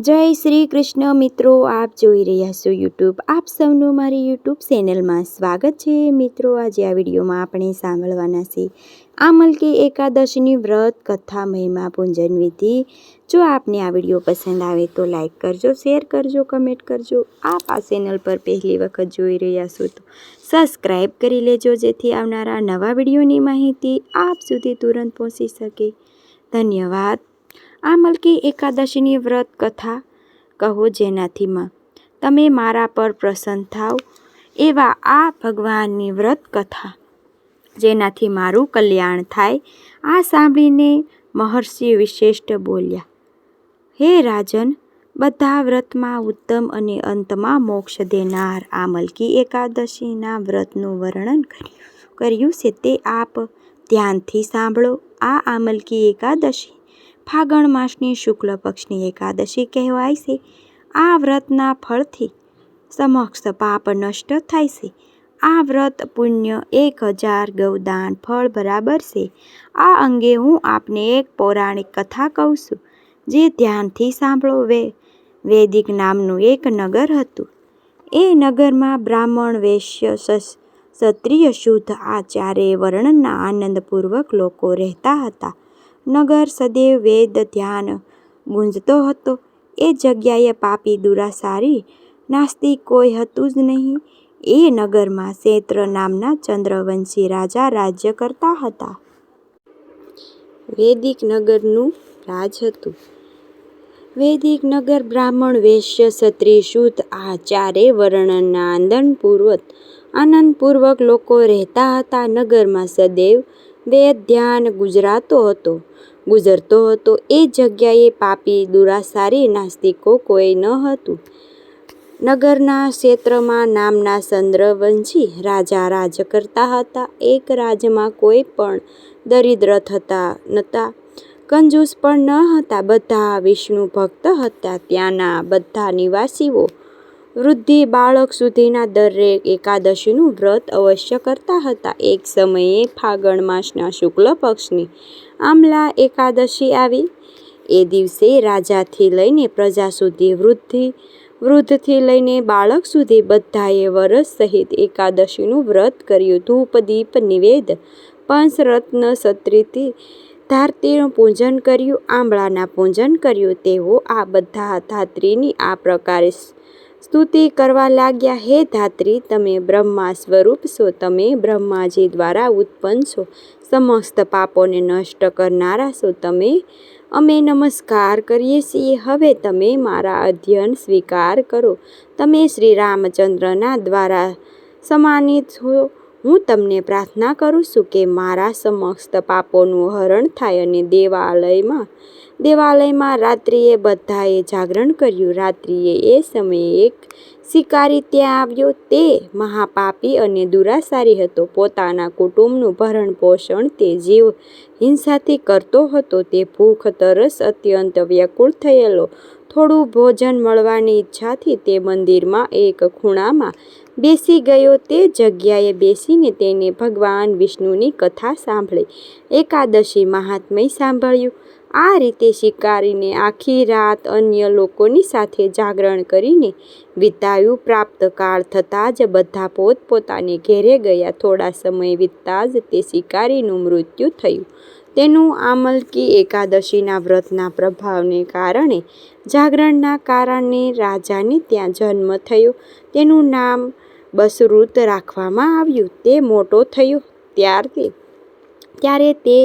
જય શ્રી કૃષ્ણ મિત્રો, આપ જોઈ રહ્યા છો યુટ્યુબ. આપ સૌનું મારી યુટ્યુબ ચેનલમાં સ્વાગત છે. મિત્રો, આજે આ વિડીયોમાં આપણે સાંભળવાના છે આમલકી એકાદશીની વ્રત કથા, મહિમા, પૂજન વિધિ. જો આપને આ વિડીયો પસંદ આવે તો લાઈક કરજો, શેર કરજો, કમેન્ટ કરજો. આપ આ ચેનલ પર પહેલી વખત જોઈ રહ્યા છો તો સબસ્ક્રાઈબ કરી લેજો, જેથી આવનારા નવા વિડીયોની માહિતી આપ સુધી તુરંત પહોંચી શકે. ધન્યવાદ. આમલકી એકાદશીની વ્રત કથા કહો, જેનાથી તમે મારા પર પ્રસન્ન થાવ એવા આ ભગવાનની વ્રત કથા, જેનાથી મારું કલ્યાણ થાય. આ સાંભળીને મહર્ષિ વિશિષ્ટ બોલ્યા, હે રાજન, બધા વ્રતમાં ઉત્તમ અને અંતમાં મોક્ષ દેનાર આમલકી એકાદશીના વ્રતનું વર્ણન કર્યું છે તે આપ ધ્યાનથી સાંભળો. આ આમલકી એકાદશી ફાગણ માસની શુક્લ પક્ષની એકાદશી કહેવાય છે. આ વ્રતના ફળથી સમસ્ત પાપ નષ્ટ થાય છે. આ વ્રત પુણ્ય 1000 ગૌદાન ફળ બરાબર છે. આ અંગે હું આપને એક પૌરાણિક કથા કહું છું, જે ધ્યાનથી સાંભળો. વૈદિક નામનું એક નગર હતું. એ નગરમાં બ્રાહ્મણ, વૈશ્ય, ક્ષત્રિય, શુદ્ધ આ ચારેય વર્ણના આનંદપૂર્વક લોકો રહેતા હતા. નગર સદૈવ વેદ ધ્યાન ગુંજતો હતો. એ જગ્યાએ પાપી, દુરાસારી, નાસ્તિક કોઈ હતું જ નહીં. એ નગરમાં ક્ષેત્ર નામના ચંદ્રવંશી રાજા રાજ્ય કરતા હતા. વૈદિક નગરનું રાજ હતું. વૈદિક નગર બ્રાહ્મણ, વૈશ્ય, ક્ષત્રિય, શુદ્ધ આ ચારેય વર્ણના આનંદપૂર્વક લોકો રહેતા હતા. નગરમાં સદૈવ વેદ ધ્યાન ગુજરતો હતો. એ જગ્યાએ પાપી, દુરાસારી, નાસ્તિકો કોઈ ન હતું. નગરના ક્ષેત્રમાં નામના ચંદ્રવંશી રાજા રાજ કરતા હતા. એક રાજમાં કોઈ પણ દરિદ્ર નહોતા, કંજૂસ પણ ન હતા. બધા વિષ્ણુ ભક્ત હતા. ત્યાંના બધા નિવાસીઓ વૃદ્ધિ બાળક સુધીના દરેક એકાદશીનું વ્રત અવશ્ય કરતા હતા. એક સમયે ફાગણ માસના શુક્લ પક્ષની આમલા એકાદશી આવી. એ દિવસે રાજાથી લઈને પ્રજા સુધી, વૃદ્ધથી લઈને બાળક સુધી બધાએ વરસ સહિત એકાદશીનું વ્રત કર્યું. ધૂપ, દીપ, નિવેદ, પંચરત્ન, ક્ષત્રિય ધાત્રીનું પૂજન કર્યું, આંબળાના પૂજન કર્યું. તેઓ આ બધા ધાત્રીની આ પ્રકારે સ્તુતિ કરવા લાગ્યા, હે ધાત્રી, તમે બ્રહ્મા સ્વરૂપ છો. તમે બ્રહ્માજી દ્વારા ઉત્પન્ન છો. સમસ્ત પાપોને નષ્ટ કરનારા છો. અમે નમસ્કાર કરીએ છીએ. હવે તમે મારા અધ્યયન સ્વીકાર કરો. તમે શ્રી રામચંદ્રના દ્વારા સન્માનિત છો. હું તમને પ્રાર્થના કરું છું કે મારા સમસ્ત પાપોનું હરણ થાય. અને દેવાલયમાં રાત્રિએ બધાએ જાગરણ કર્યું. રાત્રિએ એ સમયે એક શિકારી ત્યાં આવ્યો. તે મહાપાપી અને દુરાસારી હતો. પોતાના કુટુંબનું ભરણ પોષણ તે જીવ હિંસાથી કરતો હતો. તે ભૂખ તરસ અત્યંત વ્યાકુળ થયેલો. થોડું ભોજન મળવાની ઈચ્છાથી તે મંદિરમાં એક ખૂણામાં બેસી ગયો. તે જગ્યાએ બેસીને તેને ભગવાન વિષ્ણુની કથા સાંભળી, એકાદશી મહાત્મ્ય સાંભળ્યું. આ રીતે શિકારીને આખી રાત અન્ય લોકોની સાથે જાગરણ કરીને વિતાવ્યું. પ્રાપ્ત કાળ થતાં જ બધા પોતપોતાને ઘેરે ગયા. થોડા સમય વીતતાં જ તે શિકારીનું મૃત્યુ થયું. તેનું આમલકી એકાદશીના વ્રતના પ્રભાવને કારણે, જાગરણના કારણે રાજાને ત્યાં જન્મ થયો. તેનું નામ બસૃત રાખવામાં આવ્યું. તે મોટો થયો ત્યારે તે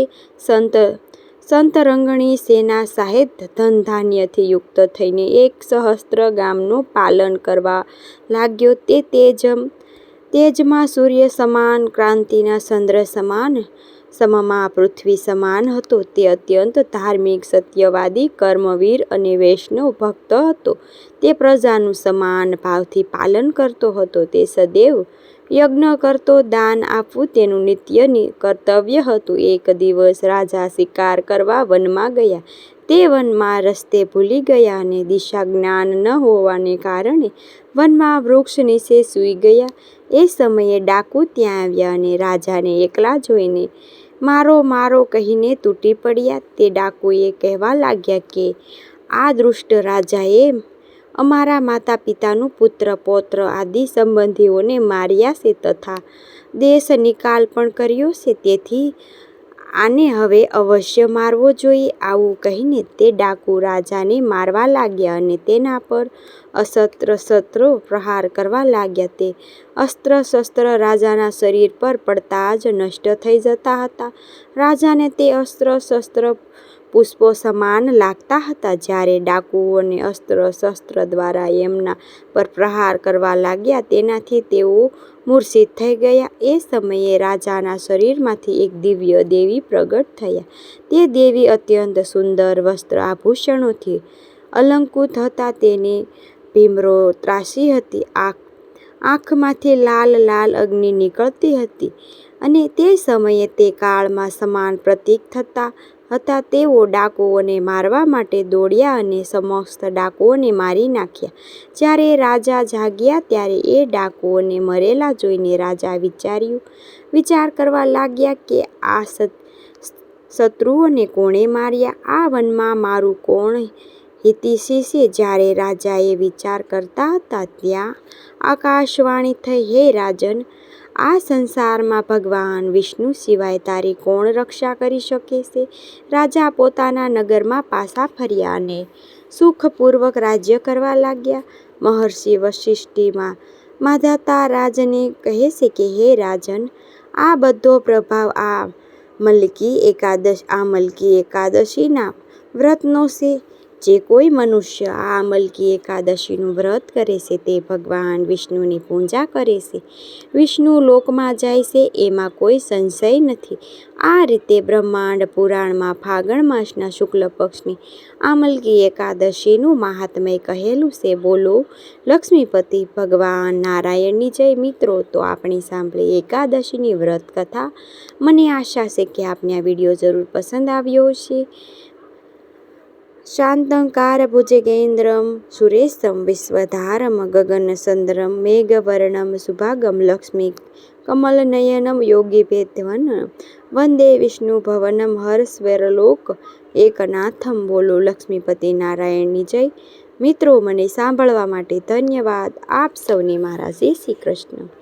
સંતરંગણી સેના સહિત ધનધાન્યથી યુક્ત થઈને 1,000 ગામનું પાલન કરવા લાગ્યો. તે તેજમાં સૂર્ય સમાન, કાંતિના ચંદ્ર સમાન, સમમાં પૃથ્વી સમાન હતો. તે અત્યંત ધાર્મિક, સત્યવાદી, કર્મવીર અને વૈષ્ણવ ભક્ત હતો. તે પ્રજાનું સમાન ભાવથી પાલન કરતો હતો. તે સદૈવ યજ્ઞ કરતો. દાન આપવું તેનું નિત્ય કર્તવ્ય હતું. એક દિવસ રાજા શિકાર કરવા વનમાં ગયા. તે વનમાં રસ્તે ભૂલી ગયા અને દિશા જ્ઞાન ન હોવાને કારણે વનમાં વૃક્ષ નીચે સૂઈ ગયા. એ સમયે ડાકુ ત્યાં આવ્યા અને રાજાને એકલા જોઈને મારો કહીને તૂટી પડ્યા. તે ડાકુએ કહેવા લાગ્યા કે આ દુષ્ટ રાજાએ અમારા માતા પિતાનું પુત્ર પૌત્ર આદિ સંબંધીઓને માર્યા છે તથા દેશ નિકાલ પણ કર્યો છે, તેથી આને હવે અવશ્ય મારવો જોઈએ. આવું કહીને તે ડાકુ રાજાને મારવા લાગ્યા અને તેના પર અસ્ત્ર શસ્ત્રો પ્રહાર કરવા લાગ્યા. તે અસ્ત્ર શસ્ત્ર રાજાના શરીર પર પડતા જ નષ્ટ થઈ જતા હતા. રાજાને તે અસ્ત્ર શસ્ત્ર પુષ્પો સમાન લાગતા હતા. જ્યારે ડાકુઓને અસ્ત્ર શસ્ત્ર દ્વારા એમના પર પ્રહાર કરવા લાગ્યા તેનાથી તેઓ મૂર્છિત થઈ ગયા. એ સમયે રાજાના શરીરમાંથી એક દિવ્ય દેવી પ્રગટ થયા. તે દેવી અત્યંત સુંદર વસ્ત્ર આભૂષણોથી અલંકૃત હતા. તેને ભીમરો ત્રાસી હતી. આંખમાંથી લાલ લાલ અગ્નિ નીકળતી હતી અને તે સમયે તે કાળમાં સમાન પ્રતીક થતા હતા. તેઓ ડાકુઓને મારવા માટે દોડ્યા અને સમસ્ત ડાકુઓને મારી નાખ્યા. જ્યારે રાજા જાગ્યા ત્યારે એ ડાકુઓને મરેલા જોઈને રાજા વિચાર કરવા લાગ્યા કે આ શત્રુઓને કોણે માર્યા? આ વનમાં મારું કોણ હિતૈષી છે? જ્યારે રાજાએ વિચાર કરતા હતા ત્યાં આકાશવાણી થઈ, હે રાજન, આ સંસારમાં ભગવાન વિષ્ણુ સિવાય તારી કોણ રક્ષા કરી શકે છે? રાજા પોતાના નગરમાં પાછા ફર્યા અને સુખપૂર્વક રાજ્ય કરવા લાગ્યા. મહર્ષિ વસિષ્ઠ માધાતા રાજને કહે છે કે હે રાજન, આ બધો પ્રભાવ આ મલકી એકાદશીના વ્રતનો છે. જે કોઈ મનુષ્ય આ મલકી એકાદશીનું વ્રત કરે છે તે ભગવાન વિષ્ણુની પૂજા કરે છે, વિષ્ણુ લોકમાં જાય છે, એમાં કોઈ સંશય નથી. આ રીતે બ્રહ્માંડ પુરાણમાં ફાગણ માસના શુક્લ પક્ષની આ મલકી એકાદશીનું મહાત્મ્ય કહેલું છે. બોલો લક્ષ્મીપતિ ભગવાન નારાયણની જય. મિત્રો, તો આપણે સાંભળી એકાદશીની વ્રત કથા. મને આશા છે કે આપને આ વિડીયો જરૂર પસંદ આવ્યો હશે. શાંતંકાર ભુજગેન્દ્રમ સુરેશમ વિશ્વધારમ ગગનસંદ્રમ મેઘવર્ણમ શુભાગમ લક્ષ્મી કમલનયનમ યોગીભેદ્વન વંદે વિષ્ણુ ભવનમ હરસ્વરલોક એકનાથમ. બોલો લક્ષ્મીપતિ નારાયણની જય. મિત્રો, મને સાંભળવા માટે ધન્યવાદ. આપ સૌને મારા જય શ્રી કૃષ્ણ.